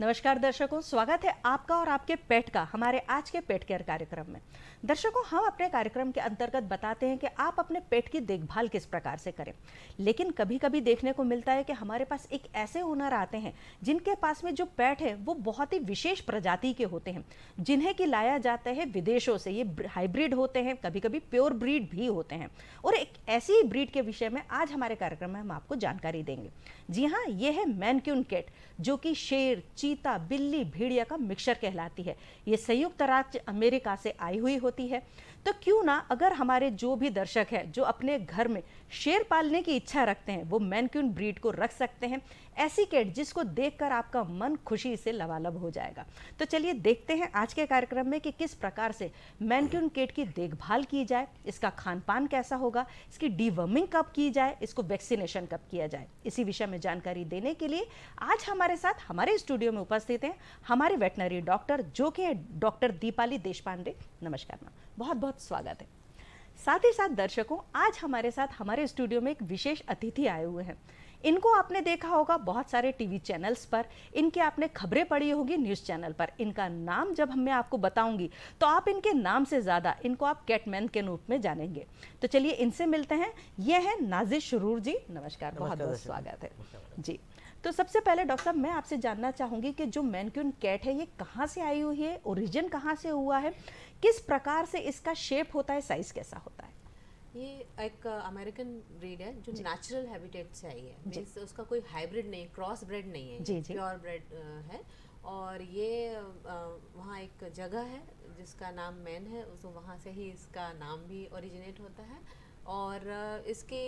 नमस्कार दर्शकों, स्वागत है आपका और आपके पेट का हमारे आज के पेट केयर कार्यक्रम में। दर्शकों, हम अपने कार्यक्रम के अंतर्गत बताते हैं कि आप अपने पेट की देखभाल किस प्रकार से करें, लेकिन कभी कभी देखने को मिलता है कि हमारे पास एक ऐसे ओनर आते हैं जिनके पास में जो पेट है वो बहुत ही विशेष प्रजाति के होते हैं, जिन्हें कि लाया जाता है विदेशों से। ये हाइब्रिड होते हैं, कभी कभी प्योर ब्रीड भी होते हैं, और एक ऐसी ब्रीड के विषय में आज हमारे कार्यक्रम में हम आपको जानकारी देंगे। जी हाँ, ये है मैनक्यून कैट, जो कि शेर, चीता, बिल्ली, भेड़िया का मिक्सचर कहलाती है। ये संयुक्त राज्य अमेरिका से आई हुई होती है। तो क्यों ना, अगर हमारे जो भी दर्शक हैं जो अपने घर में शेर पालने की इच्छा रखते हैं, वो मैनक्यून ब्रीड को रख सकते हैं। ऐसी कैट जिसको देखकर आपका मन खुशी से लबालब हो जाएगा। तो चलिए देखते हैं आज के कार्यक्रम में कि किस प्रकार से मैनक्यून कैट की देखभाल की जाए, इसका खान पान कैसा होगा, इसकी डीवर्मिंग कब की जाए, इसको वैक्सीनेशन कब किया जाए। इसी विषय में जानकारी देने के लिए आज हमारे साथ हमारे स्टूडियो में उपस्थित हैं हमारे वेटनरी डॉक्टर, जो कि हैं डॉक्टर दीपाली देशपांडे। नमस्कार मैम, बहुत बहुत स्वागत है। साथ ही साथ दर्शकों, आज हमारे साथ हमारे स्टूडियो में एक विशेष अतिथि आए हुए हैं। इनको आपने देखा होगा बहुत सारे टीवी चैनल्स पर, इनके आपने खबरें पढ़ी होगी न्यूज़ चैनल पर। इनका नाम जब मैं आपको बताऊंगी तो आप इनके नाम से ज़्यादा इनको आप कैटमैन के रूप में जानेंगे। तो चलिए इनसे मिलते हैं। ये हैं नाजिश शुरूर जी। नमस्कार, बहुत बहुत स्वागत है जी। तो सबसे पहले डॉक्टर साहब, मैं आपसे जानना चाहूँगी कि जो मैनक्यून कैट है ये कहाँ से आई हुई है, ओरिजिन कहाँ से हुआ है, किस प्रकार से इसका शेप होता है, साइज़ कैसा होता है? ये एक अमेरिकन ब्रीड है जो नेचुरल हैबिटेट से आई है। मींस उसका कोई हाइब्रिड नहीं, क्रॉस ब्रेड नहीं है, जी जी। प्योर ब्रेड है। और ये वहाँ एक जगह है जिसका नाम मैन है, तो वहाँ से ही इसका नाम भी ओरिजिनेट होता है। और इसकी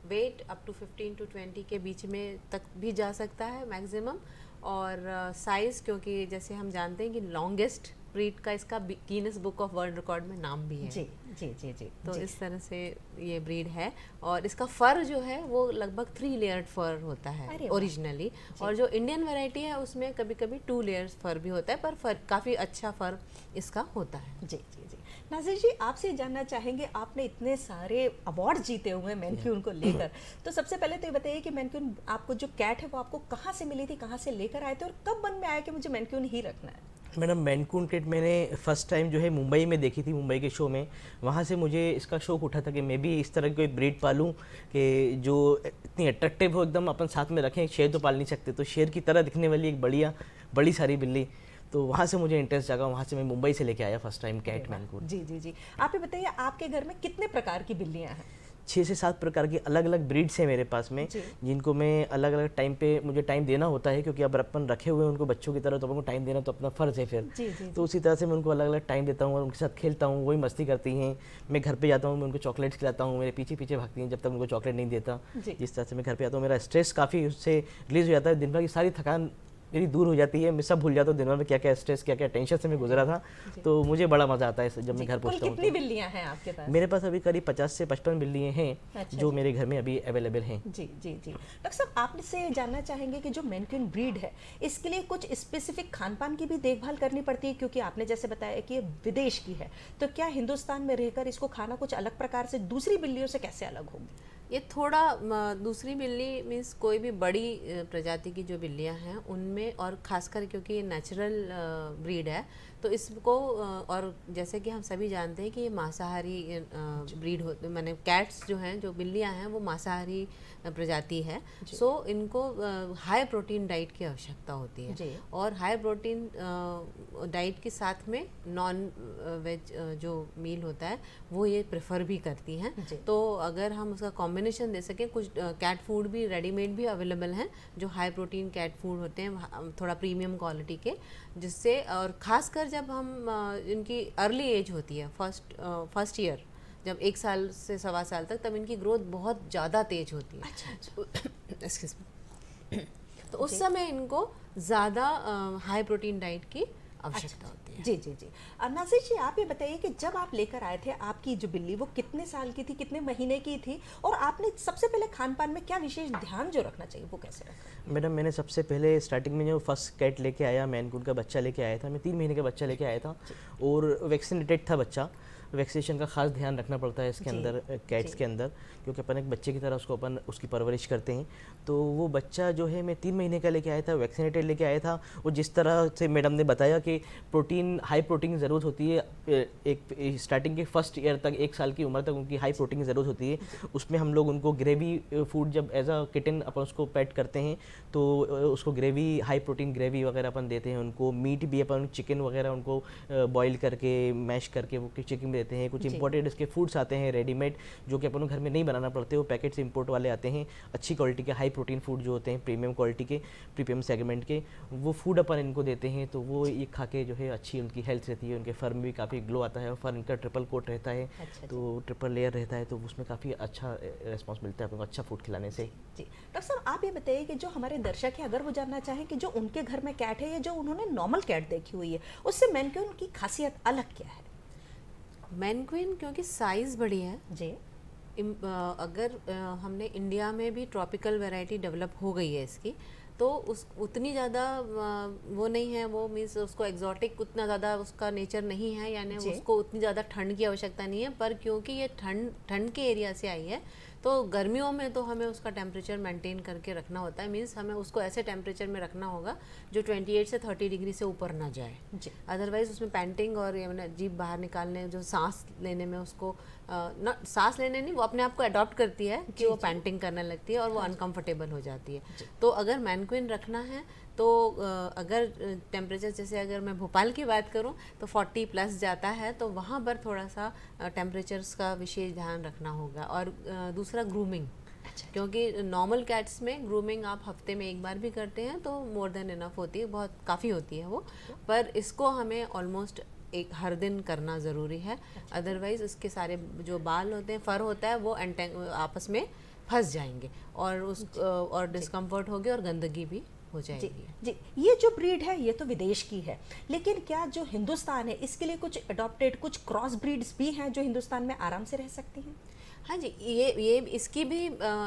वेट अप टू 15 to 20 के बीच में तक भी जा सकता है मैक्सिमम। और साइज़, क्योंकि जैसे हम जानते हैं कि लॉन्गेस्ट ब्रीड का इसका Guinness book of world record में नाम भी है। जी जी जी जी। तो जी। इस तरह से ये ब्रीड है। और इसका फर जो है वो लगभग 3 लेयर्ड फर होता है ओरिजिनली। और जो इंडियन वैरायटी है उसमें कभी कभी 2 लेयर्स फर भी होता है, पर फर काफ़ी अच्छा फर इसका होता है। जी जी जी। नाजिर जी, आपसे जानना चाहेंगे, आपने इतने सारे अवार्ड जीते हुए हैं मैनक्यून को लेकर, तो सबसे पहले तो ये बताइए कि मैनक्यून आपको जो कैट है वो आपको कहाँ से मिली थी, कहाँ से लेकर आए थे, और कब मन में आया कि मुझे मैनक्यून ही रखना है? मैडम, मैनकून कैट मैंने फर्स्ट टाइम जो है मुंबई में देखी थी, मुंबई के शो में। वहाँ से मुझे इसका शौक उठा था कि मैं भी इस तरह की कोई ब्रीड पालूं कि जो इतनी अट्रैक्टिव हो, एकदम अपन साथ में रखें। शेर तो पाल नहीं सकते, तो शेर की तरह दिखने वाली एक बड़ी सारी बिल्ली, तो वहाँ से मुझे इंटरेस्ट जागा। वहाँ से मैं मुंबई से लेके आया फर्स्ट टाइम कैट मैनकून। जी जी जी। आप ये बताइए, आपके घर में कितने प्रकार की बिल्लियाँ हैं? 6 से 7 प्रकार की अलग अलग ब्रीड्स हैं मेरे पास में, जिनको मैं अलग अलग टाइम पे मुझे टाइम देना होता है, क्योंकि अब अपन रखे हुए हैं उनको बच्चों की तरह, तो अपन को टाइम देना तो अपना फ़र्ज़ है फिर। तो उसी तरह से मैं उनको अलग अलग टाइम देता हूँ और उनके साथ खेलता हूँ, वही मस्ती करती हैं। मैं घर पे जाता हूँ, मैं उनको चॉकलेट्स खिलाता हूँ, मेरे पीछे पीछे भागती हैं जब तक उनको चॉकलेट नहीं देता। जिस तरह से मैं घर पर आता हूँ, मेरा स्ट्रेस काफ़ी उससे रिलीज़ हो जाता है। दिन भर की सारी थकान मेरी दूर हो जाती है, मैं सब भूल जाता हूँ दिन भर में क्या क्या स्ट्रेस, क्या क्या टेंशन से मैं गुजरा था। तो मुझे बड़ा मज़ा आता है जब मैं घर पहुँचता हूँ। कितनी बिल्लियाँ हैं आपके पास? मेरे पास अभी करीब 50 से 55 बिल्लियाँ हैं जो मेरे घर में अभी अवेलेबल हैं। जी जी जी। डॉक्टर साहब, आपसे जानना चाहेंगे कि जो मैनक्यून ब्रीड है, इसके लिए कुछ स्पेसिफिक खान पान की भी देखभाल करनी पड़ती है, क्योंकि आपने जैसे बताया कि ये विदेश की है, तो क्या हिंदुस्तान में रहकर इसको खाना कुछ अलग प्रकार से दूसरी बिल्लियों से कैसे अलग होगी? ये थोड़ा दूसरी बिल्ली मीन्स कोई भी बड़ी प्रजाति की जो बिल्लियां हैं उनमें, और खासकर क्योंकि ये नेचुरल ब्रीड है, तो इसको और जैसे कि हम सभी जानते हैं कि ये मांसाहारी ब्रीड होते, माने कैट्स जो हैं, जो बिल्लियां हैं, वो मांसाहारी प्रजाति है। सो इनको हाई प्रोटीन डाइट की आवश्यकता होती है। और हाई प्रोटीन डाइट के साथ में नॉन वेज जो मील होता है वो ये प्रेफर भी करती हैं। तो अगर हम उसका कॉम्बिनेशन दे सकें, कुछ कैट फूड भी रेडीमेड भी अवेलेबल हैं जो हाई प्रोटीन कैट फूड होते हैं, थोड़ा प्रीमियम क्वालिटी के, जिससे, और ख़ासकर जब हम इनकी अर्ली एज होती है, फर्स्ट ईयर, जब 1 साल से 1.25 साल तक, तब इनकी ग्रोथ बहुत ज़्यादा तेज होती है। Excuse me. तो उस समय इनको ज़्यादा हाई प्रोटीन डाइट की आवश्यकता होती है। जी जी जी। नाज़िर जी, आप ये बताइए कि जब आप लेकर आए थे आपकी जो बिल्ली, वो कितने साल की थी, कितने महीने की थी, और आपने सबसे पहले खान पान में क्या विशेष ध्यान जो रखना चाहिए वो कैसे रखा? मैडम मैंने सबसे पहले स्टार्टिंग में जो फर्स्ट कैट लेके आया, मैनकून का बच्चा लेके आया था, मैं 3 महीने का बच्चा लेके आया था और वैक्सीनेटेड था बच्चा। वैक्सीनेशन का खास ध्यान रखना पड़ता है इसके अंदर, कैट्स के अंदर, क्योंकि अपन एक बच्चे की तरह उसको अपन उसकी परवरिश करते हैं। तो वो बच्चा जो है मैं 3 महीने का लेके आया था, वैक्सीनेटेड लेके आया था। और जिस तरह से मैडम ने बताया कि प्रोटीन, हाई प्रोटीन की ज़रूरत होती है एक स्टार्टिंग के फर्स्ट ईयर तक, 1 साल की उम्र तक उनकी हाई प्रोटीन की ज़रूरत होती है। उसमें हम लोग उनको ग्रेवी फूड, जब एज अ किटन अपन उसको पेट करते हैं तो उसको ग्रेवी, हाई प्रोटीन ग्रेवी वगैरह अपन देते हैं उनको। मीट भी अपन चिकन वगैरह उनको बॉईल करके, मैश करके वो चिकन देते हैं। कुछ इंपोर्टेड इसके फूड्स आते हैं रेडीमेड, जो कि अपन घर में नहीं बनाना पड़ते, वो पैकेट से इंपोर्ट वाले आते हैं। अच्छी क्वालिटी के हाई प्रोटीन फूड जो होते हैं, प्रीमियम क्वालिटी के, प्रीमियम सेगमेंट के, वो फूड अपन इनको देते हैं। तो वो ये खा के जो है अच्छी उनकी हेल्थ रहती है, उनके फर में भी काफ़ी ग्लो आता है, और फर इनका ट्रिपल कोट रहता है। तो ट्रिपल लेयर रहता है, तो उसमें काफ़ी अच्छा रिस्पॉन्स मिलता है अपन को अच्छा फूड खिलाने से। जी डॉक्टर साहब, आप ये बताइए कि जो हमारे दर्शक हैं, अगर वो जानना चाहें कि जो उनके घर में कैट है या जो उन्होंने नॉर्मल कैट देखी हुई है, उससे मैनक्यून की खासियत अलग क्या है? मैनक्वीन क्योंकि साइज़ बड़ी है जी। अगर हमने इंडिया में भी ट्रॉपिकल वैरायटी डेवलप हो गई है इसकी, तो उस उतनी ज़्यादा वो नहीं है, वो मीन्स उसको एग्जॉटिक उतना ज़्यादा उसका नेचर नहीं है, यानी उसको उतनी ज़्यादा ठंड की आवश्यकता नहीं है। पर क्योंकि ये ठंड के एरिया से आई है, तो गर्मियों में तो हमें उसका टेम्परेचर मेंटेन करके रखना होता है। मीन्स हमें उसको ऐसे टेम्परेचर में रखना होगा जो 28 से 30 डिग्री से ऊपर ना जाए। अदरवाइज उसमें पैंटिंग और ये जीभ बाहर निकालने, जो सांस लेने में उसको ना, सांस लेने नहीं, वो अपने आप को अडॉप्ट करती है कि वो पैंटिंग करने लगती है और वो अनकंफर्टेबल हो जाती है। तो अगर मैनक्वीन रखना है तो अगर टेम्परेचर, जैसे अगर मैं भोपाल की बात करूं तो 40 प्लस जाता है, तो वहाँ पर थोड़ा सा टेम्परेचर्स का विशेष ध्यान रखना होगा। और दूसरा ग्रूमिंग, क्योंकि नॉर्मल कैट्स में ग्रूमिंग आप हफ्ते में 1 बार भी करते हैं तो मोर देन इनफ होती है, बहुत काफ़ी होती है वो। पर इसको हमें ऑलमोस्ट हर दिन करना ज़रूरी है, अदरवाइज़ इसके सारे जो बाल होते हैं, फर होता है, वो आपस में फंस जाएंगे और डिस्कम्फर्ट होगी और गंदगी भी हो जाएगी। जी, ये जो ब्रीड है ये तो विदेश की है, लेकिन क्या जो हिंदुस्तान है इसके लिए कुछ अडॉप्टेड, कुछ क्रॉस ब्रीड्स भी हैं जो हिंदुस्तान में आराम से रह सकती हैं? हाँ जी, ये इसकी भी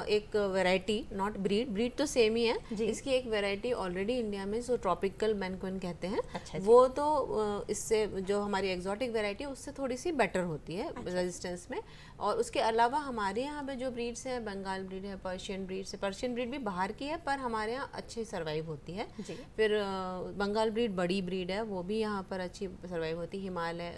एक वैरायटी, नॉट ब्रीड तो सेम ही है, इसकी एक वैरायटी ऑलरेडी इंडिया में जो ट्रॉपिकल मैनक्वीन कहते हैं, वो तो इससे जो हमारी एग्जॉटिक वैरायटी है उससे थोड़ी सी बेटर होती है रेजिस्टेंस में। और उसके अलावा हमारे यहाँ पे जो ब्रीड्स हैं, बंगाल ब्रीड है, पर्शियन ब्रीड भी बाहर की है पर हमारे यहाँ अच्छी सर्वाइव होती है। फिर बंगाल ब्रीड बड़ी ब्रीड है, वो भी यहाँ पर अच्छी सर्वाइव होती है। हिमालय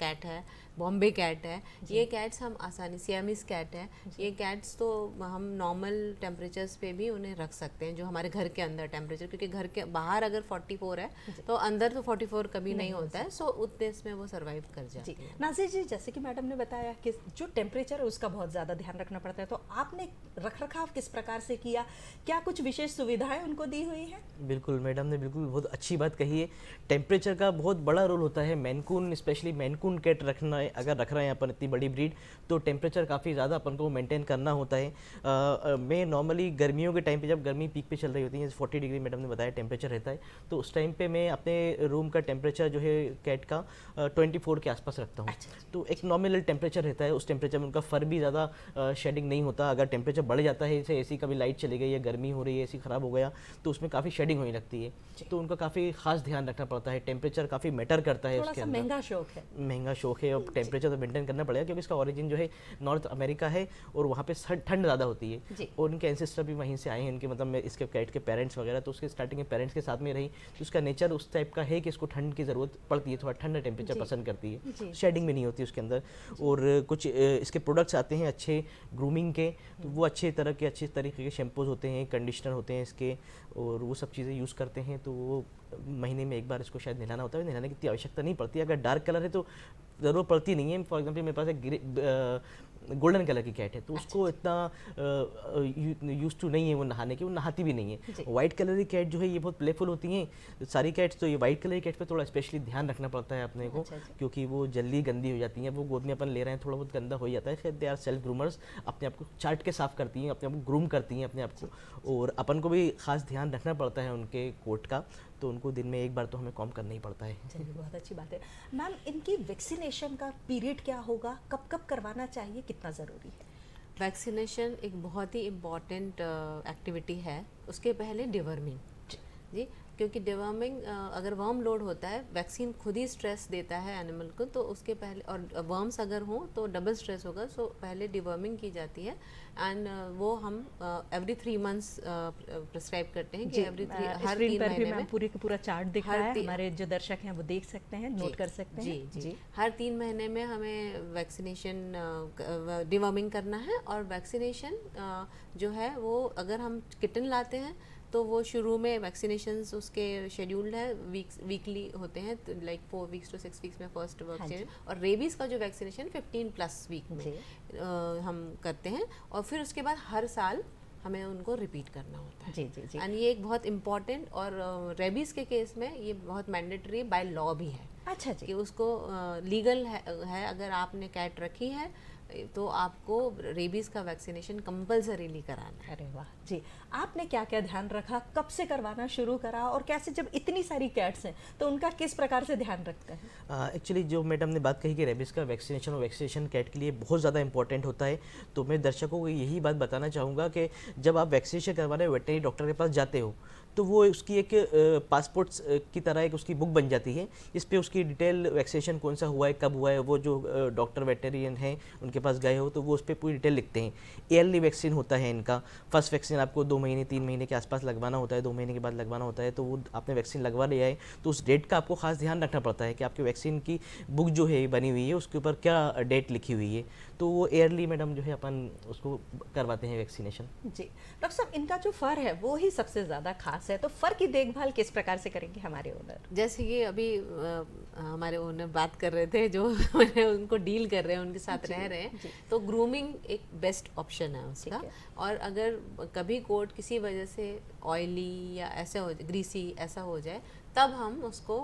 कैट है, बॉम्बे कैट है, ये कैट्स हम आसानी, सियामीज कैट है, ये कैट्स तो हम नॉर्मल टेम्परेचर्स पे भी उन्हें रख सकते हैं, जो हमारे घर के अंदर टेम्परेचर, क्योंकि घर के बाहर अगर 44 है तो अंदर तो 44 कभी नहीं होता है, सो उतने इसमें वो सर्वाइव कर जाती है। नाज़िर जी, जैसे कि मैडम ने बताया कि जो टेम्परेचर है उसका बहुत ज़्यादा ध्यान रखना पड़ता है, तो आपने रख रखाव किस प्रकार से किया, क्या कुछ विशेष सुविधाएं उनको दी हुई है? बिल्कुल, मैडम ने बिल्कुल बहुत अच्छी बात कही है। टेम्परेचर का बहुत बड़ा रोल होता है। मैनकून, स्पेशली मैनकून कैट रखना है, अगर रख रहे हैं अपन इतनी बड़ी ब्रीड, तो टेम्परेचर काफ़ी ज़्यादा अपन को मेंटेन करना होता है। मैं नॉर्मली गर्मियों के टाइम पे, जब गर्मी पीक पे चल रही होती है, 40 डिग्री मैडम ने बताया टेम्परेचर रहता है, तो उस टाइम पे मैं अपने रूम का टेम्परेचर जो है कैट का 24 के आसपास रखता हूँ। तो एक नॉमिनल टेम्परेचर रहता है, उस टेम्परेचर में उनका फर भी ज़्यादा शेडिंग नहीं होता। अगर टेम्परेचर बढ़ जाता है, जैसे एसी कभी लाइट चली गई या गर्मी हो रही है, एसी ख़राब हो गया, तो उसमें काफ़ी शेडिंग होने लगती है, तो उनका काफ़ी खास ध्यान रखना पड़ता है। टेम्परेचर काफ़ी मैटर करता है उसके अंदर। महंगा शौक है और टेम्परेचर तो मेंटेन करना पड़ेगा, क्योंकि इसका ओरिजिन जो है नॉर्थ अमेरिका है और वहाँ पे ठंड ज़्यादा होती है, और उनके एंसेस्टर भी वहीं से आए हैं, इनके मतलब इसके कैट के पेरेंट्स वगैरह, तो उसके स्टार्टिंग में पेरेंट्स के साथ में रही, तो उसका नेचर उस टाइप का है कि इसको ठंड की ज़रूरत पड़ती है, थोड़ा ठंडा टेम्परेचर पसंद करती है, शेडिंग भी नहीं होती उसके अंदर। और कुछ इसके प्रोडक्ट्स आते हैं अच्छे ग्रूमिंग के, तो वो अच्छे तरीके के शैम्पूज होते हैं, कंडीशनर होते हैं इसके, और वो सब चीज़ें यूज़ करते हैं। तो वो महीने में 1 बार इसको शायद नहलाना होता है, नहलाने की इतनी आवश्यकता नहीं पड़ती। अगर डार्क कलर है तो ज़रूरत पड़ती नहीं है। फॉर एग्जांपल मेरे पास एक गोल्डन कलर की कैट है, तो उसको इतना यूज टू नहीं है वो नहाने की, वो नहाती भी नहीं है। वाइट कलर की कैट जो है ये बहुत प्लेफुल होती हैं सारी कैट्स, तो ये वाइट कलर की कैट पे थोड़ा स्पेशली ध्यान रखना पड़ता है अपने को, क्योंकि वो जल्दी गंदी हो जाती हैं। वो गोद में अपन ले रहे हैं, थोड़ा बहुत गंदा हो जाता है, फिर दे आर सेल्फ ग्रूमर्स, अपने आप को चाट के साफ करती हैं, अपने आप को ग्रूम करती हैं अपने आप को, और अपन को भी खास ध्यान रखना पड़ता है उनके कोट का। तो उनको दिन में एक बार तो हमें कॉम्ब करना ही पड़ता है। चलिए, बहुत अच्छी बात है। मैम, इनकी वैक्सीनेशन का पीरियड क्या होगा, कब कब करवाना चाहिए, कितना ज़रूरी है? वैक्सीनेशन एक बहुत ही इम्पॉर्टेंट एक्टिविटी है। उसके पहले डिवर्मिंग जी, क्योंकि डिवर्मिंग अगर वर्म लोड होता है, वैक्सीन खुद ही स्ट्रेस देता है एनिमल को, तो उसके पहले, और वर्म्स अगर हों तो डबल स्ट्रेस होगा, सो पहले डिवर्मिंग की जाती है। एंड वो हम एवरी 3 मंथ्स प्रिस्क्राइब करते हैं कि एवरी हर 3 महीने में पूरी पूरा चार्ट दिख रहा है, हमारे जो दर्शक हैं वो देख सकते हैं, नोट कर सकते हैं। जी, हर 3 महीने में हमें वैक्सीनेशन डिवर्मिंग करना है। और वैक्सीनेशन जो है वो अगर हम किटन लाते हैं तो वो शुरू में वैक्सीनेशंस उसके शेड्यूल्ड है, वीकली होते हैं, तो लाइक 4 वीक्स to 6 वीक्स में फर्स्ट वैक्सीन। और रेबीज़ का जो वैक्सीनेशन 15+ वीक में हम करते हैं, और फिर उसके बाद हर साल हमें उनको रिपीट करना होता है। जी। एंड ये एक बहुत इम्पॉर्टेंट, और रेबीज़ के केस में ये बहुत मैंडेटरी बाय लॉ भी है। अच्छा जी। कि उसको लीगल है अगर आपने कैट रखी है तो आपको रेबीज़ का वैक्सीनेशन कंपलसरीली कराना है। अरे वाह जी, आपने क्या क्या ध्यान रखा, कब से करवाना शुरू करा, और कैसे, जब इतनी सारी कैट्स हैं तो उनका किस प्रकार से ध्यान रखते हैं? एक्चुअली जो मैडम ने बात कही कि रेबीज़ का वैक्सीनेशन और वैक्सीनेशन कैट के लिए बहुत ज़्यादा इंपॉर्टेंट होता है, तो मैं दर्शकों को यही बात बताना चाहूँगा कि जब आप वैक्सीनेशन करवाने वेटनरी डॉक्टर के पास जाते हो तो वो उसकी एक पासपोर्ट की तरह एक उसकी बुक बन जाती है, इस पे उसकी डिटेल वैक्सीनेशन कौन सा हुआ है, कब हुआ है, वो जो डॉक्टर वेटरियन हैं उनके पास गए हो तो वो उस पर पूरी डिटेल लिखते हैं। ईयरली वैक्सीन होता है इनका, फर्स्ट वैक्सीन आपको 2 महीने 3 महीने के आसपास लगवाना होता है, 2 महीने के बाद लगवाना होता है, तो वो आपने वैक्सीन लगवा लिया है तो उस डेट का आपको खास ध्यान रखना पड़ता है कि आपकी वैक्सीन की बुक जो है बनी हुई है उसके ऊपर क्या डेट लिखी हुई है, तो वो ईयरली मैडम जो है अपन उसको करवाते हैं वैक्सीनेशन। जी डॉक्टर साहब, इनका जो फर है वो ही सबसे ज़्यादा खास है, तो फर की देखभाल किस प्रकार से करेंगे हमारे ओनर? जैसे कि अभी हमारे ओनर बात कर रहे थे, जो मैंने उनको डील कर रहे हैं, उनके साथ रह रहे हैं, तो ग्रूमिंग एक बेस्ट ऑप्शन है उसका। और अगर कभी कोट किसी वजह से ऑयली या ऐसे हो, ग्रीसी ऐसा हो जाए, तब हम उसको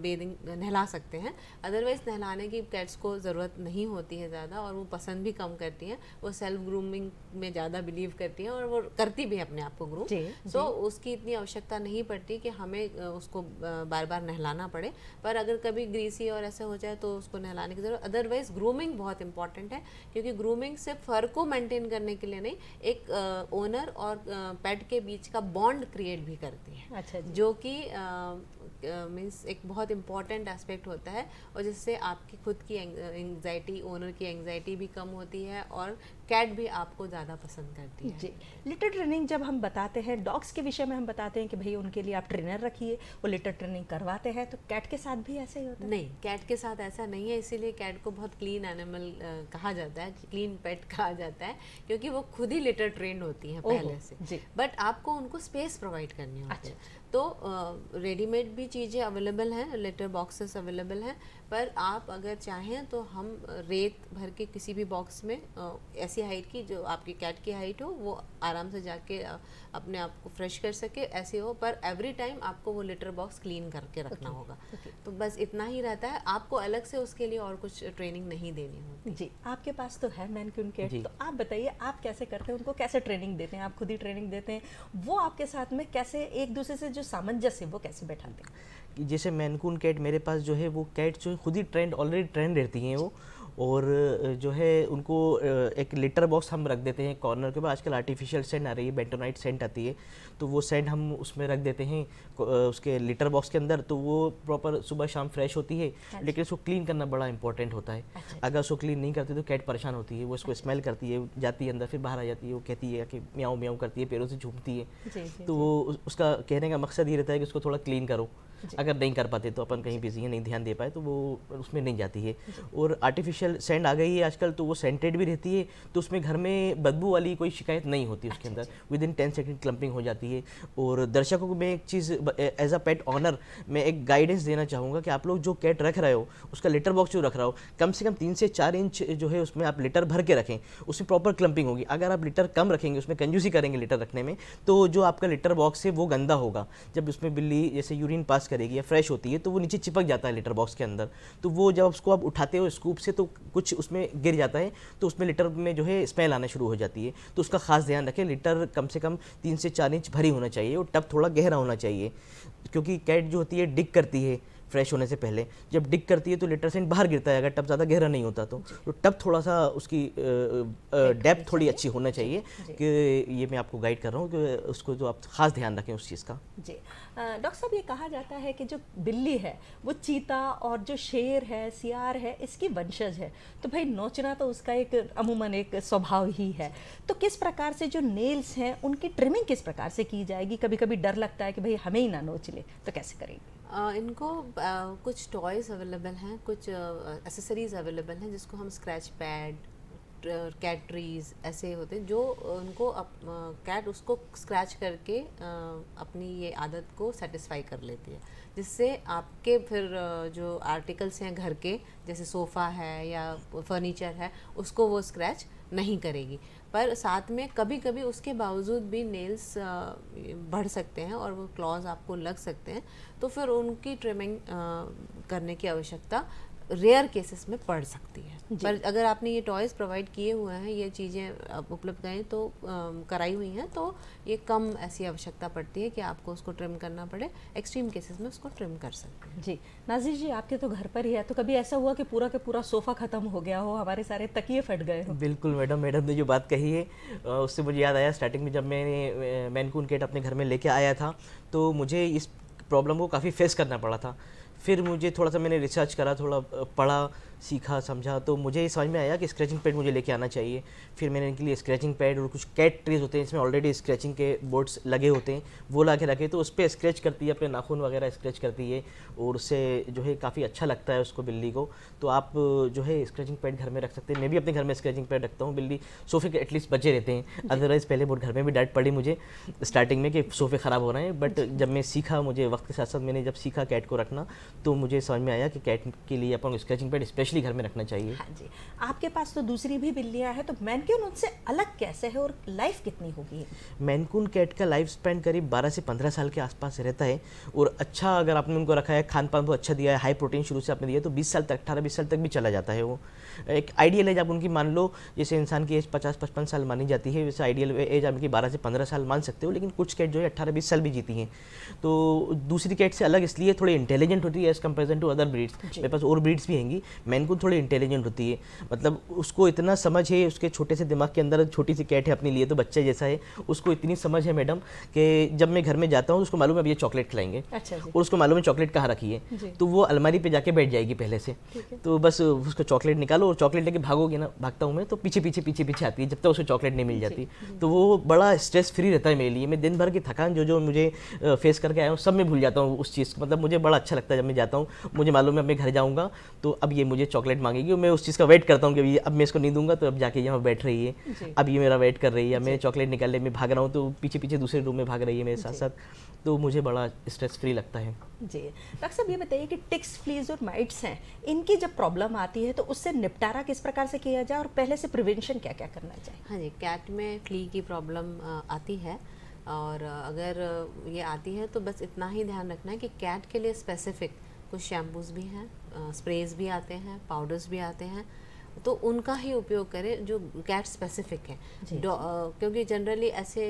बेदिंग नहला सकते हैं। अदरवाइज़ नहलाने की कैट्स को ज़रूरत नहीं होती है ज़्यादा, और वो पसंद भी कम करती हैं, वो सेल्फ ग्रूमिंग में ज़्यादा बिलीव करती हैं, और वो करती भी है अपने आप को ग्रूम, सो उसकी इतनी आवश्यकता नहीं पड़ती कि हमें उसको बार बार नहलाना पड़े। पर अगर कभी ग्रीसी और ऐसा हो जाए तो उसको नहलाने की ज़रूरत। अदरवाइज़ ग्रूमिंग बहुत इंपॉर्टेंट है, क्योंकि ग्रूमिंग सिर्फ फर को मेंटेन करने के लिए नहीं, एक ओनर और पेट के बीच का बॉन्ड क्रिएट भी करती है। अच्छा जी। जो कि मीन्स एक बहुत इम्पॉर्टेंट एस्पेक्ट होता है, और जिससे आपकी खुद की एंग्जाइटी, ओनर की एंग्जाइटी भी कम होती है, और कैट भी आपको ज़्यादा पसंद करती है। जी, लिटर ट्रेनिंग जब हम बताते हैं, डॉग्स के विषय में हम बताते हैं कि भाई उनके लिए आप ट्रेनर रखिए, वो लिटर ट्रेनिंग करवाते हैं, तो कैट के साथ भी ऐसा ही होता है? नहीं, कैट के साथ ऐसा नहीं है, इसीलिए कैट को बहुत क्लीन एनिमल कहा जाता है, क्लीन पेट कहा जाता है, क्योंकि वो खुद ही लिटर ट्रेंड होती हैं पहले से। बट आपको उनको स्पेस प्रोवाइड करनी होती है। तो रेडीमेड भी चीज़ें अवेलेबल हैं, लिटर बॉक्सेस अवेलेबल हैं, पर आप अगर चाहें तो हम रेत भर के किसी भी बॉक्स में ऐसी हाइट की जो आपकी कैट की हाइट हो, वो आराम से जाके अपने आप को फ्रेश कर सके, ऐसे हो। पर एवरी टाइम आपको वो लिटर बॉक्स क्लीन करके रखना होगा। तो बस इतना ही रहता है, आपको अलग से उसके लिए और कुछ ट्रेनिंग नहीं देनी होती। जी, आपके पास तो है मैनक्यून कैट, तो आप बताइए आप कैसे करते हैं, उनको कैसे ट्रेनिंग देते हैं? आप खुद ही ट्रेनिंग देते हैं, वो आपके साथ में कैसे एक दूसरे से जो सामंजस्य वो कैसे बैठाते हैं? जैसे मैनकून कैट मेरे पास जो है, वो कैट जो खुद ही ऑलरेडी ट्रेंड रहती हैं वो, और जो है उनको एक लिटर बॉक्स हम रख देते हैं कॉर्नर के ऊपर। आजकल आर्टिफिशियल सेंट आ रही है, बेंटोनाइट सेंट आती है, तो वो सेंट हम उसमें रख देते हैं उसके लिटर बॉक्स के अंदर, तो वो प्रॉपर सुबह शाम फ्रेश होती है। लेकिन उसको क्लीन करना बड़ा इंपॉर्टेंट होता है। अगर उसको क्लीन नहीं करती तो कैट परेशान होती है, वो उसको स्मेल करती है, जाती है अंदर, फिर बाहर आ जाती है, वो कहती है कि म्याऊं म्याऊं करती है, पैरों से झूमती है। तो वो उसका कहने का मकसद ये रहता है कि उसको थोड़ा क्लीन करो। अगर नहीं कर पाते तो अपन कहीं बिजी है, नहीं ध्यान दे पाए, तो वो उसमें नहीं जाती है। और आर्टिफिशियल सेंट आ गई है आजकल, तो वो सेंटेड भी रहती है, तो उसमें घर में बदबू वाली कोई शिकायत नहीं होती उसके अंदर। विद इन 10 सेकंड क्लम्पिंग हो जाती है। और दर्शकों को मैं एक चीज़ एज अ पेट ऑनर मैं एक गाइडेंस देना चाहूँगा कि आप लोग जो कैट रख रहे हो, उसका लिटर बॉक्स जो रख रहा हो, कम से कम 3 से 4 इंच जो है उसमें आप लिटर भर के रखें, उसमें प्रॉपर क्लम्पिंग होगी। अगर आप लिटर कम रखेंगे, उसमें कंजूसी करेंगे लिटर रखने में, तो जो आपका लिटर बॉक्स है वो गंदा होगा। जब उसमें बिल्ली जैसे यूरिन पास पास करेगी या फ्रेश होती है तो वो नीचे चिपक जाता है लिटर बॉक्स के अंदर। तो वो जब उसको आप उठाते हो स्कूप से तो कुछ उसमें गिर जाता है, तो उसमें लिटर में जो है स्मेल आना शुरू हो जाती है। तो उसका खास ध्यान रखें, लिटर कम से कम 3 से 4 इंच भरी होना चाहिए और टब थोड़ा गहरा होना चाहिए, क्योंकि कैट जो होती है डिग करती है फ्रेश होने से पहले। जब डिग करती है तो लिटर सेंट बाहर गिरता है अगर टब ज़्यादा गहरा नहीं होता तो टब थोड़ा सा उसकी डेप्थ थोड़ी अच्छी होना चाहिए। कि ये मैं आपको गाइड कर रहा हूँ कि उसको जो आप खास ध्यान रखें उस चीज़ का। जी डॉक्टर साहब, ये कहा जाता है कि जो बिल्ली है वो चीता और जो शेर है, सियार है, इसकी वंशज है, तो भाई नोचना तो उसका एक अमूमन एक स्वभाव ही है। तो किस प्रकार से जो नेल्स हैं उनकी ट्रिमिंग किस प्रकार से की जाएगी? कभी कभी डर लगता है कि भाई हमें ही ना नोच ले, तो कैसे करेंगे? इनको कुछ टॉयज़ अवेलेबल हैं, कुछ एसेसरीज़ अवेलेबल हैं जिसको हम स्क्रैच पैड, कैट ट्रीज़ ऐसे होते हैं जो उनको कैट उसको स्क्रैच करके अपनी ये आदत को सेटिस्फाई कर लेती है, जिससे आपके फिर जो आर्टिकल्स हैं घर के, जैसे सोफ़ा है या फर्नीचर है, उसको वो स्क्रैच नहीं करेगी। पर साथ में कभी कभी उसके बावजूद भी नेल्स बढ़ सकते हैं और वो क्लॉज आपको लग सकते हैं, तो फिर उनकी ट्रिमिंग करने की आवश्यकता रेयर केसेस में पड़ सकती है। पर अगर आपने ये टॉयज़ प्रोवाइड किए हुए हैं, ये चीज़ें उपलब्ध हैं तो कराई हुई हैं, तो ये कम ऐसी आवश्यकता पड़ती है कि आपको उसको ट्रिम करना पड़े। एक्सट्रीम केसेस में उसको ट्रिम कर सकते हैं। जी नाज़िर जी, आपके तो घर पर ही है, तो कभी ऐसा हुआ कि पूरा का पूरा सोफ़ा ख़त्म हो गया हो, हमारे सारे तकिए फट गए हो? बिल्कुल मैडम ने जो बात कही है उससे मुझे याद आया, स्टार्टिंग में जब मैंने मैन कून कैट अपने घर में लेके आया था तो मुझे इस प्रॉब्लम को काफ़ी फेस करना पड़ा था। फिर मुझे थोड़ा सा मैंने रिसर्च करा, थोड़ा पढ़ा, सीखा, समझा, तो मुझे ये समझ में आया कि स्क्रैचिंग पैड मुझे लेके आना चाहिए। फिर मैंने इनके लिए स्क्रैचिंग पैड और कुछ कैट ट्रीज होते हैं इसमें ऑलरेडी स्क्रैचिंग के बोर्ड्स लगे होते हैं, वो ला के रखे, तो उस पर स्क्रैच करती है, अपने नाखून वगैरह स्क्रैच करती है और उससे जो है काफ़ी अच्छा लगता है उसको, बिल्ली को। तो आप जो है स्क्रैचिंग पैड घर में रख सकते हैं। मैं भी अपने घर में स्क्रैचिंग पैड रखता हूँ, बिल्ली सोफ़े के एटलीस्ट बचे रहते हैं। अदरवाइज़ पहले बहुत घर में भी डांट पड़ी मुझे स्टार्टिंग में कि सोफ़े ख़राब हो रहे हैं, बट जब मैं सीखा, मुझे वक्त के साथ साथ मैंने जब सीखा कैट को रखना, तो मुझे समझ में आया कि कैट के लिए अपन स्क्रैचिंग पैड स्पेशली घर में रखना चाहिए। हाँ जी, आपके पास तो दूसरी भी बिल्लियां हैं, तो मैनकून उनसे अलग कैसे है और लाइफ कितनी होगी? मैनकून कैट का लाइफ स्पैन करीब 12 से 15 साल के आसपास रहता है और अच्छा अगर आपने उनको रखा है, खान पान बहुत अच्छा दिया है, हाई प्रोटीन शुरू से आपने दिया है, तो 20 साल तक, 18-20 साल तक भी चला जाता है। वो एक आइडियल एज आप उनकी मान लो, जैसे इंसान की एज 50-55 साल मानी जाती है, वैसे आइडियल एज आप उनकी 12 से 15 साल मान सकते हो, लेकिन कुछ कैट जो है 18-20 साल भी जीती हैं। तो दूसरी कैट से अलग इसलिए थोड़ी इंटेलिजेंट होती है as comparison to other breeds. मेरे पास और ब्रीड्स भी हैंगी। मैनकून थोड़ी इंटेलिजेंट होती है, मतलब उसको इतना समझ है, उसके छोटे से दिमाग के अंदर, छोटी सी कैट है अपने लिए तो बच्चे जैसा है, उसको इतनी समझ है मैडम कि जब मैं घर में जाता हूँ उसको मालूम है अब ये चॉकलेट खिलाएंगे। अच्छा जी। और उसको मालूम है चॉकलेट कहाँ रखी है, तो वो अलमारी पे जाके बैठ जाएगी पहले से। तो बस उसको चॉकलेट निकालो और चॉकलेट लेके भागोगे ना, भागता हूँ मैं तो पीछे पीछे पीछे पीछे आती है जब तक उसको चॉकलेट नहीं मिल जाती। तो वो बड़ा स्ट्रेस फ्री रहता है मेरे लिए। मैं दिन भर की थकान जो मुझे फेस करके आया हूँ सब मैं भूल जाता हूँ उस चीज़ को। मतलब मुझे बड़ा अच्छा लगता है जब मैं जाता हूँ, मुझे मालूम है मैं घर जाऊँगा तो अब ये मुझे चॉकलेट मांगेगी और मैं उस चीज़ का वेट करता हूँ कि अब मैं इसको नहीं दूंगा तो अब जाके यहाँ बैठ रही है, अब ये मेरा वेट कर रही है, मैं चॉकलेट निकालने में भाग रहा हूँ तो पीछे पीछे दूसरे रूम में भाग रही है मेरे साथ साथ। तो मुझे बड़ा स्ट्रेस फ्री लगता है। जी डॉक्टर साहब, ये बताइए कि टिक्स, फ्लीज और माइट्स हैं, इनकी जब प्रॉब्लम आती है तो उससे निपटारा किस प्रकार से किया जाए और पहले से प्रिवेंशन क्या क्या करना चाहिए? हाँ जी, कैट में फ्ली की प्रॉब्लम आती है और अगर ये आती है तो बस इतना ही ध्यान रखना है कि कैट के लिए स्पेसिफिक कुछ शैम्पूज़ भी हैं, स्प्रेज भी आते हैं, पाउडर्स भी आते हैं, तो उनका ही उपयोग करें जो कैट स्पेसिफिक है। क्योंकि जनरली ऐसे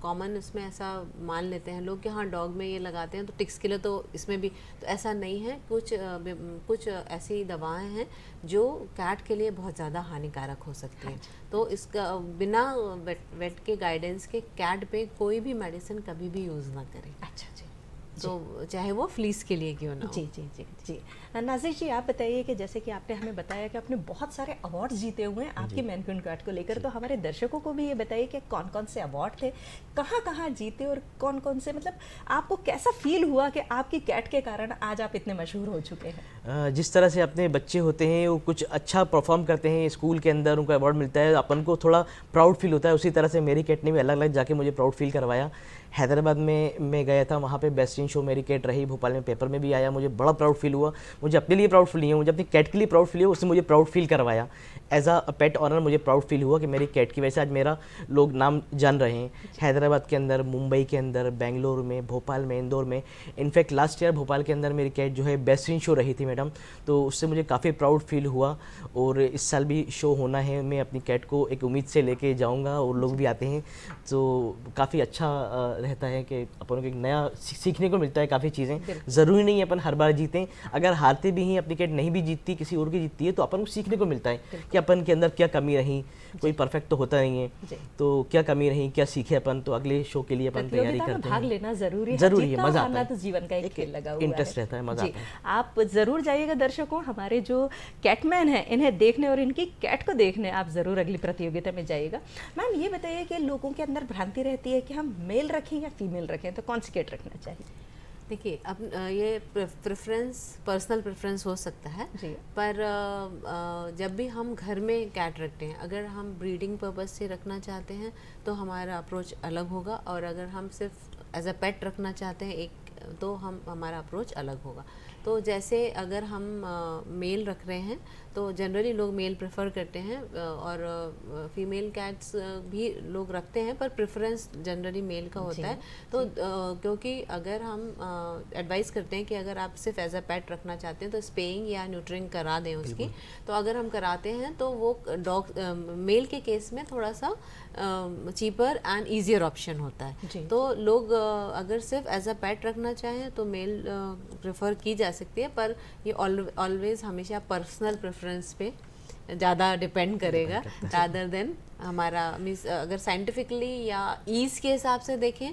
कॉमन उसमें ऐसा मान लेते हैं लोग कि हाँ डॉग में ये लगाते हैं तो टिक्स के लिए तो इसमें भी, तो ऐसा नहीं है। कुछ ऐसी दवाएं हैं जो कैट के लिए बहुत ज़्यादा हानिकारक हो सकती हैं। तो इसका बिना वेट के गाइडेंस के कैट पे कोई भी मेडिसिन कभी भी यूज़ ना करें। अच्छा जी, तो चाहे वो फ्लीस के लिए क्यों ना हो। जी जी जी जी। नाज़िर जी, आप बताइए कि जैसे कि आपने हमें बताया कि आपने बहुत सारे अवार्ड जीते हुए हैं आपकी मैनकून कैट को लेकर, तो हमारे दर्शकों को भी ये बताइए कि कौन कौन से अवार्ड थे, कहाँ कहाँ जीते और कौन कौन से, मतलब आपको कैसा फील हुआ कि आपकी कैट के कारण आज आप इतने मशहूर हो चुके हैं? जिस तरह से अपने बच्चे होते हैं वो कुछ अच्छा परफॉर्म करते हैं स्कूल के अंदर, उनको अवार्ड मिलता है, अपन को थोड़ा प्राउड फील होता है। उसी तरह से मेरी कैट ने भी अलग अलग जाके मुझे प्राउड फील करवाया हैदराबाद में मैं गया था, वहाँ पे बेस्ट इन शो मेरी कैट रही, भोपाल में पेपर में भी आया, मुझे बड़ा प्राउड फील हुआ। मुझे अपने लिए प्राउड फील नहीं हुआ, मुझे अपनी कैट के लिए प्राउड फील हुआ, उसने मुझे प्राउड फील करवाया। एज अ पेट ऑनर मुझे प्राउड फील हुआ कि मेरी कैट की वजह से आज मेरा लोग नाम जान रहे हैं हैदराबाद के अंदर, मुंबई के अंदर, बेंगलोर में, भोपाल में, इंदौर में। इनफैक्ट लास्ट ईयर भोपाल के अंदर मेरी कैट जो है बेस्ट इन शो रही थी मैडम, तो उससे मुझे काफ़ी प्राउड फील हुआ। और इस साल भी शो होना है, मैं अपनी कैट को एक उम्मीद से लेके जाऊंगा और लोग भी आते हैं, तो काफ़ी अच्छा रहता है कि अपन को एक नया सीखने को मिलता है काफ़ी चीज़ें। ज़रूरी नहीं है अपन हर बार जीतें, अगर हारते भी हैं, अपनी कैट नहीं भी जीतती, किसी और की जीतती है, तो अपन को सीखने को मिलता है कि अपन के अंदर क्या कमी रही, कोई परफेक्ट तो होता नहीं है, तो क्या कमी रही, क्या सीखे अपन, तो अगले शो के लिए अपन तैयारी करते हैं। भाग लेना जरूरी है, मजा आता है, तो जीवन का एक खेल लगा हुआ है, इंटरेस्ट रहता है, मजा आता है। आप जरूर जाइएगा दर्शकों, हमारे जो कैटमैन हैं इन्हें देखने और इनकी कैट को देखने आप जरूर अगली प्रतियोगिता में जाइएगा। मैम ये बताइए कि लोगों के अंदर भ्रांति रहती है कि हम मेल रखें या फीमेल रखें, तो कौन सी कैट रखना चाहिए? देखिए, अब ये प्रेफरेंस पर्सनल प्रेफरेंस हो सकता है, पर जब भी हम घर में कैट रखते हैं, अगर हम ब्रीडिंग पर्पस से रखना चाहते हैं तो हमारा अप्रोच अलग होगा, और अगर हम सिर्फ एज अ पेट रखना चाहते हैं तो हमारा अप्रोच अलग होगा। तो जैसे अगर हम मेल रख रहे हैं तो जनरली लोग मेल प्रेफर करते हैं, और फीमेल कैट्स भी लोग रखते हैं, पर प्रेफरेंस जनरली मेल का होता है। तो क्योंकि अगर हम एडवाइस करते हैं कि अगर आप सिर्फ एज अ पेट रखना चाहते हैं तो स्पेइंग या न्यूट्रिंग करा दें उसकी, तो अगर हम कराते हैं तो वो डॉग मेल के केस में थोड़ा सा चीपर एंड ईजियर ऑप्शन होता है। तो लोग अगर सिर्फ एज अ पेट रखना चाहें तो मेल प्रेफर की जा सकती है, पर ये ऑलवेज हमेशा पर्सनल प्रेफरेंस पे ज़्यादा डिपेंड करेगा रादर देन हमारा मीन्स अगर साइंटिफिकली या ईज के हिसाब से देखें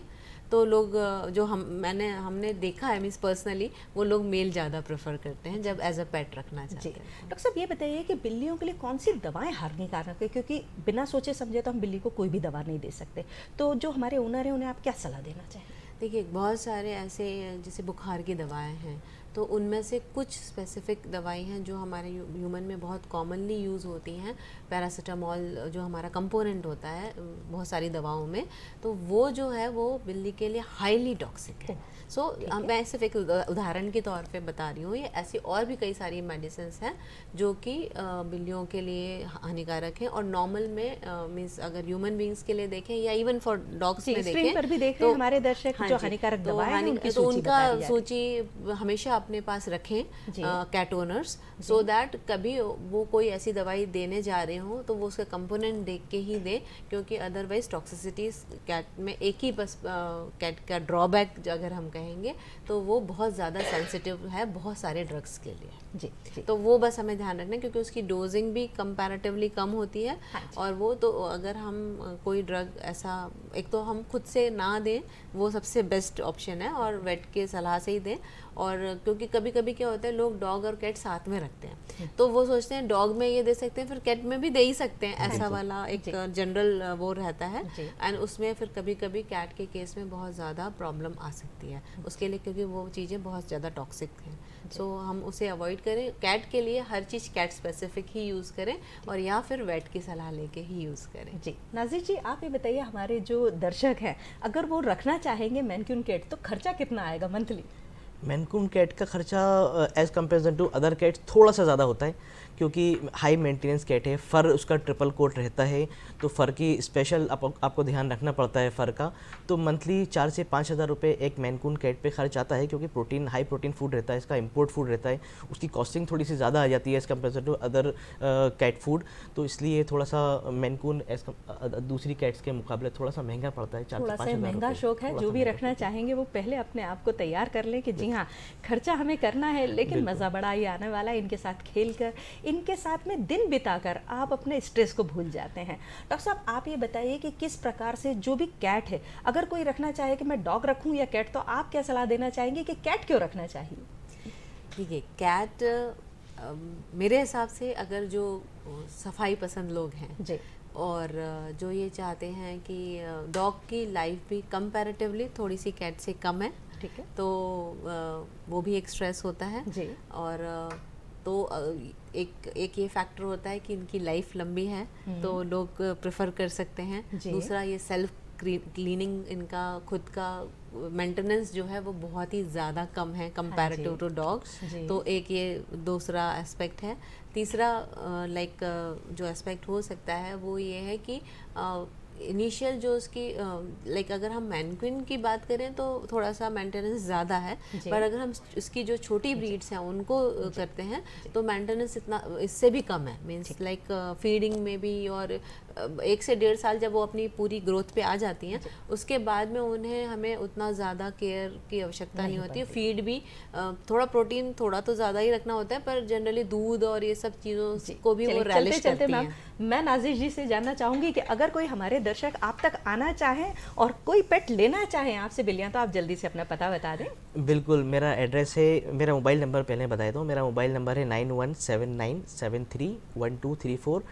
तो लोग जो हमने देखा है मीन्स पर्सनली, वो लोग मेल ज़्यादा प्रेफर करते हैं जब एज अ पेट रखना चाहते हैं। डॉक्टर साहब ये बताइए कि बिल्लियों के लिए कौन सी दवाएं हानिकारक है, क्योंकि बिना सोचे समझे तो हम बिल्ली को कोई भी दवा नहीं दे सकते, तो जो हमारे ओनर हैं उन्हें आप क्या सलाह देना चाहेंगे? देखिए, बहुत सारे ऐसे जैसे बुखार की दवाएं हैं, तो उनमें से कुछ स्पेसिफिक दवाई हैं जो हमारे ह्यूमन में बहुत कॉमनली यूज़ होती हैं। पैरासीटामोल जो हमारा कंपोनेंट होता है बहुत सारी दवाओं में, तो वो जो है वो बिल्ली के लिए हाईली टॉक्सिक है। सो मैं सिर्फ एक उदाहरण के तौर पे बता रही हूँ, ये ऐसी और भी कई सारी मेडिसिन्स हैं जो कि बिल्लियों के लिए हानिकारक हैं, और नॉर्मल में मीन्स अगर ह्यूमन बींग्स के लिए देखें या इवन फॉर डॉग्स में देखें पर भी देख रहे हैं हमारे दर्शक जो हानिकारक दवाएं हैं उनकी तो उनका सूची हमेशा अपने पास रखें कैट ओनर्स, सो दैट कभी वो कोई ऐसी दवाई देने जा रहे हो तो वो उसका कंपोनेंट देख के ही दें, क्योंकि अदरवाइज टॉक्सिसिटीज कैट में एक ही बस कैट का ड्रॉबैक अगर हम कहेंगे तो वो बहुत ज़्यादा सेंसिटिव है बहुत सारे ड्रग्स के लिए। जी। तो वो बस हमें ध्यान रखना है, क्योंकि उसकी डोजिंग भी कंपैरेटिवली कम होती है। और वो तो अगर हम कोई ड्रग ऐसा, एक तो हम खुद से ना दें, वो सबसे बेस्ट ऑप्शन है, और वेट के सलाह से ही दें। और क्योंकि कभी कभी क्या होता है, लोग डॉग और कैट साथ में रखते हैं, तो वो सोचते हैं डॉग में ये दे सकते हैं फिर कैट में भी दे ही सकते हैं, ऐसा वाला एक जनरल वो रहता है। एंड उसमें फिर कभी कभी कैट के केस में बहुत ज़्यादा प्रॉब्लम आ सकती है उसके लिए, क्योंकि वो चीज़ें बहुत ज़्यादा टॉक्सिक हैं। सो हम उसे अवॉइड करें। कैट के लिए हर चीज़ कैट स्पेसिफिक ही यूज़ करें, और या फिर वेट की सलाह लेके ही यूज़ करें। जी नाज़िर जी, आप ये बताइए हमारे जो दर्शक हैं अगर वो रखना चाहेंगे मैनक्यून कैट, तो खर्चा कितना आएगा मंथली? मैनकून कैट का खर्चा as comparison to other cats थोड़ा सा ज़्यादा होता है, क्योंकि हाई मेंटेनेंस कैट है, फ़र उसका ट्रिपल कोट रहता है, तो फ़र की स्पेशल आपको ध्यान रखना पड़ता है फ़र का। तो मंथली 4 से 5 हज़ार रुपये एक मैनकून कैट पे खर्च आता है, क्योंकि प्रोटीन हाई प्रोटीन फूड रहता है, इसका इंपोर्ट फूड रहता है, उसकी कॉस्टिंग थोड़ी सी ज़्यादा आ जाती है as comparison to other cat food. तो इसलिए थोड़ा सा मैनकून दूसरी कैट्स के मुकाबले थोड़ा सा महंगा पड़ता है। 4 से 5 हज़ार महंगा शौक है, जो भी रखना चाहेंगे वो पहले अपने आप को तैयार कर लें कि जी हाँ खर्चा हमें करना है, लेकिन मज़ा बड़ा ही आने वाला है। इनके साथ खेलकर, इनके साथ में दिन बिताकर आप अपने स्ट्रेस को भूल जाते हैं। डॉक्टर साहब, आप ये बताइए कि किस प्रकार से जो भी कैट है, अगर कोई रखना चाहे कि मैं डॉग रखूं या कैट, तो आप क्या सलाह देना चाहेंगे कि कैट क्यों रखना चाहिए? देखिए, कैट मेरे हिसाब से अगर जो सफाई पसंद लोग हैं जी, और जो ये चाहते हैं कि डॉग की लाइफ भी कंपैरेटिवली थोड़ी सी कैट से कम है, ठीक है, तो वो भी एक स्ट्रेस होता है जी। और तो एक ये फैक्टर होता है कि इनकी लाइफ लंबी है, तो लोग प्रेफर कर सकते हैं। दूसरा, ये सेल्फ क्लीनिंग इनका खुद का मेंटेनेंस जो है वो बहुत ही ज़्यादा कम है कंपैरेटिव टू डॉग्स। तो एक ये दूसरा एस्पेक्ट है। तीसरा जो एस्पेक्ट हो सकता है वो ये है कि इनिशियल जो उसकी लाइक अगर हम मैनक्विन की बात करें तो थोड़ा सा मेंटेनेंस ज़्यादा है, पर अगर हम इसकी जो छोटी ब्रीड्स हैं उनको करते हैं तो मेंटेनेंस इतना इससे भी कम है। मीन्स लाइक फीडिंग में भी, और 1 से 1.5 साल जब वो अपनी पूरी ग्रोथ पे आ जाती हैं उसके बाद में उन्हें हमें उतना ज़्यादा केयर की आवश्यकता नहीं होती है। फीड भी थोड़ा प्रोटीन थोड़ा तो ज़्यादा ही रखना होता है, पर जनरली दूध और ये सब चीज़ों को भी वो रैलिश करती हैं। मैं नाजिश जी से जानना चाहूँगी कि अगर कोई हमारे दर्शक आप तक आना चाहें और कोई पेट लेना चाहें आपसे बिल्लियाँ, तो आप जल्दी से अपना पता बता दें। बिल्कुल, मेरा एड्रेस है, मेरा मोबाइल नंबर पहले बताया दो। मेरा मोबाइल नंबर है 9179731234।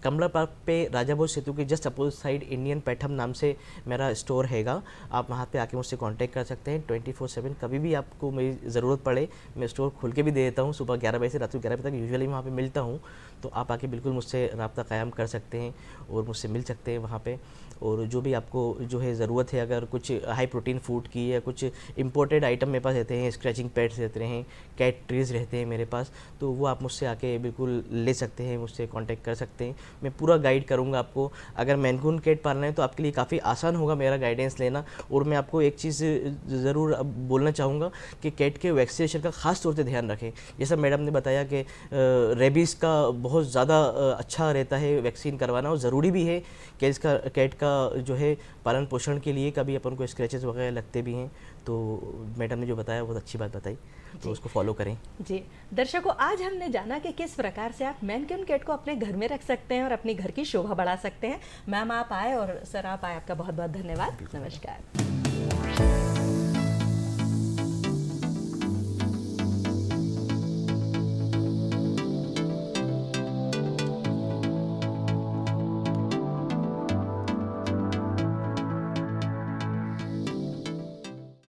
कमला पार्क पे राजा भोज सेतु के just opposite side Indian pet hub नाम से मेरा स्टोर हैगा। आप वहाँ पे आके मुझसे कांटेक्ट कर सकते हैं 24/7। कभी भी आपको मेरी ज़रूरत पड़े मैं स्टोर खोल के भी दे देता हूँ। सुबह 11 बजे से रात को 11 बजे तक यूजुअली वहाँ पे मिलता हूँ, तो आप आके बिल्कुल मुझसे रब्ता कायम कर सकते हैं और मुझसे मिल सकते हैं वहाँ पे। और जो भी आपको जो है ज़रूरत है, अगर कुछ हाई प्रोटीन फूड की या कुछ इंपोर्टेड आइटम मेरे पास रहते हैं, स्क्रैचिंग पैड्स रहते हैं, कैट ट्रीज रहते हैं मेरे पास, तो वो आप मुझसे आके बिल्कुल ले सकते हैं, मुझसे कांटेक्ट कर सकते हैं। मैं पूरा गाइड करूँगा आपको। अगर मैनकून कैट पालना है तो आपके लिए काफ़ी आसान होगा मेरा गाइडेंस लेना। और मैं आपको एक चीज़ ज़रूर अब बोलना चाहूँगा कि कैट के वैक्सीनेशन का ख़ास तौर से ध्यान रखें। जैसा मैडम ने बताया कि रेबीज़ का बहुत ज़्यादा अच्छा रहता है वैक्सीन करवाना, और ज़रूरी भी है कि इसका कैट का जो है पालन पोषण के लिए कभी अपन को स्क्रैचेस वगैरह लगते भी हैं। तो मैडम ने जो बताया बहुत अच्छी बात बताई, तो उसको फॉलो करें। जी दर्शकों, आज हमने जाना कि किस प्रकार से आप मैनक्यून कैट को अपने घर में रख सकते हैं और अपनी घर की शोभा बढ़ा सकते हैं। मैम आप आए और सर आप आए, आपका बहुत बहुत धन्यवाद। नमस्कार।